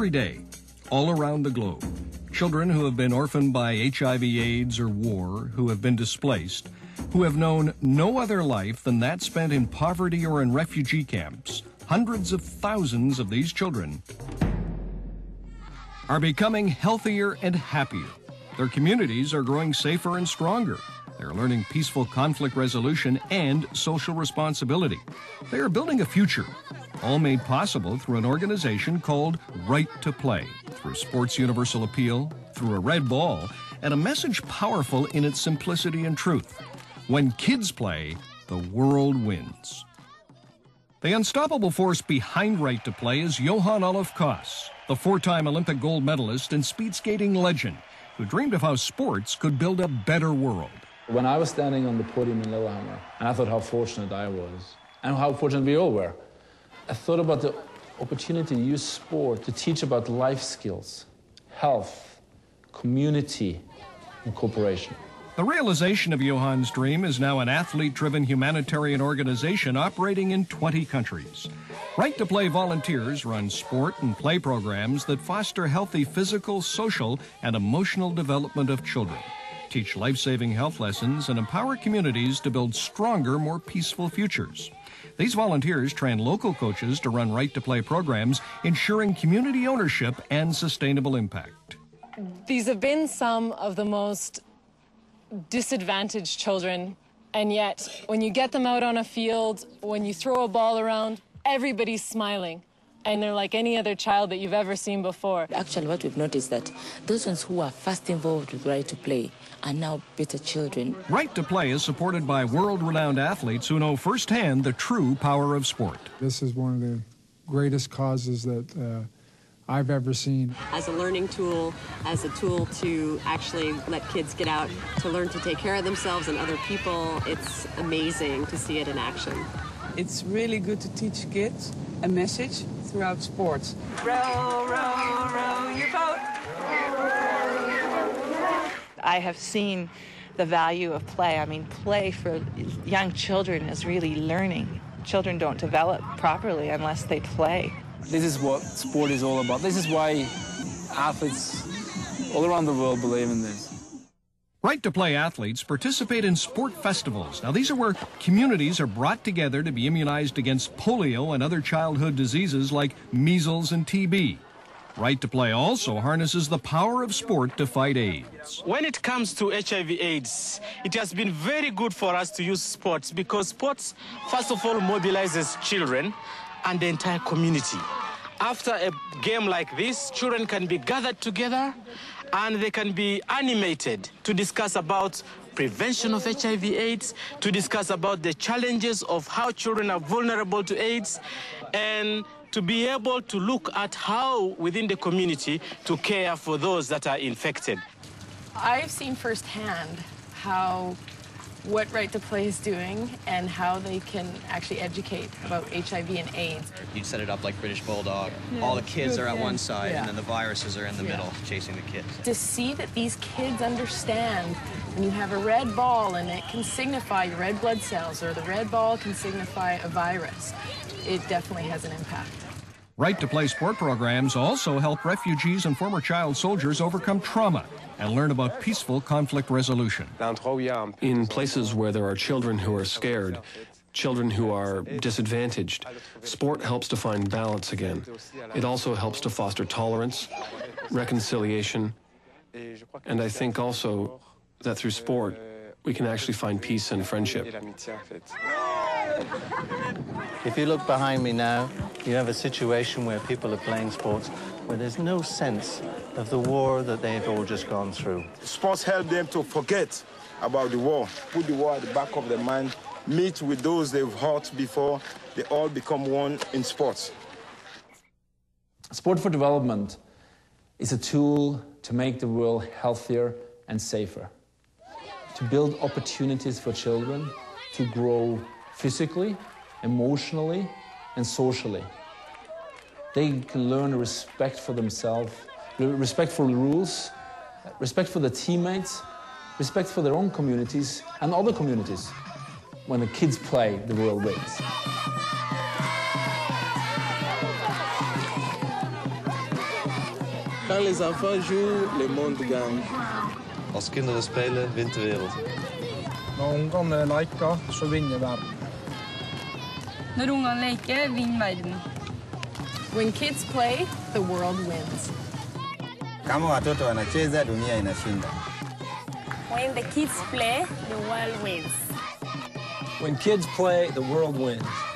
every day, all around the globe. Children who have been orphaned by HIV/AIDS or war, who have been displaced, who have known no other life than that spent in poverty or in refugee camps. Hundreds of thousands of these children are becoming healthier and happier. Their communities are growing safer and stronger. They're learning peaceful conflict resolution and social responsibility. They are building a future, all made possible through an organization called Right to Play, through Sports Universal Appeal, through a red ball, and a message powerful in its simplicity and truth. When kids play, the world wins. The unstoppable force behind Right to Play is Johan Olof Koss, the four-time Olympic gold medalist and speed skating legend, who dreamed of how sports could build a better world. When I was standing on the podium in Lillehammer, and I thought how fortunate I was, and how fortunate we all were, I thought about the opportunity to use sport to teach about life skills, health, community, and cooperation. The realization of Johan's dream is now an athlete-driven humanitarian organization operating in 20 countries. Right to Play volunteers run sport and play programs that foster healthy physical, social, and emotional development of children, teach life-saving health lessons, and empower communities to build stronger, more peaceful futures. These volunteers train local coaches to run Right to Play programs, ensuring community ownership and sustainable impact. These have been some of the most disadvantaged children, and yet when you get them out on a field, when you throw a ball around, everybody's smiling. And they're like any other child that you've ever seen before. Actually, what we've noticed that those ones who are first involved with Right to Play are now better children. Right to Play is supported by world-renowned athletes who know firsthand the true power of sport. This is one of the greatest causes that I've ever seen. As a learning tool, as a tool to actually let kids get out to learn to take care of themselves and other people, it's amazing to see it in action. It's really good to teach kids a message throughout sports. Row, row, row your boat. I have seen the value of play. I mean, play for young children is really learning. Children don't develop properly unless they play. This is what sport is all about. This is why athletes all around the world believe in this. Right to Play athletes participate in sport festivals. Now, these are where communities are brought together to be immunized against polio and other childhood diseases like measles and TB. Right to Play also harnesses the power of sport to fight AIDS. When it comes to HIV/AIDS, it has been very good for us to use sports because sports, first of all, mobilizes children and the entire community. After a game like this, children can be gathered together and they can be animated to discuss about prevention of HIV/AIDS, to discuss about the challenges of how children are vulnerable to AIDS, and to be able to look at how within the community to care for those that are infected. I've seen firsthand what Right to Play is doing and how they can actually educate about HIV and AIDS. You set it up like British Bulldog. Yeah, all the kids are at one side, and then the viruses are in the middle, chasing the kids. To see that these kids understand when you have a red ball and it can signify your red blood cells, or the red ball can signify a virus, it definitely has an impact. Right to Play sport programs also help refugees and former child soldiers overcome trauma and learn about peaceful conflict resolution. In places where there are children who are scared, children who are disadvantaged, sport helps to find balance again. It also helps to foster tolerance, reconciliation, and I think also that through sport, we can actually find peace and friendship. If you look behind me now, you have a situation where people are playing sports where there's no sense of the war that they've all just gone through. Sports help them to forget about the war, put the war at the back of their mind, meet with those they've hurt before, they all become one in sports. Sport for Development is a tool to make the world healthier and safer, to build opportunities for children to grow physically, emotionally, and socially. They can learn respect for themselves, respect for the rules, respect for their teammates, respect for their own communities and other communities. When the kids play, the world wins. Quand les enfants jouent, le monde gagne. Als kinderen spelen, wint de wereld. Når ungene leker, så vinner verden. Når ungene leker, vinner verden. When kids play, the world wins. Kama watoto wanacheza, dunia inashinda. When the kids play, the world wins. When kids play, the world wins.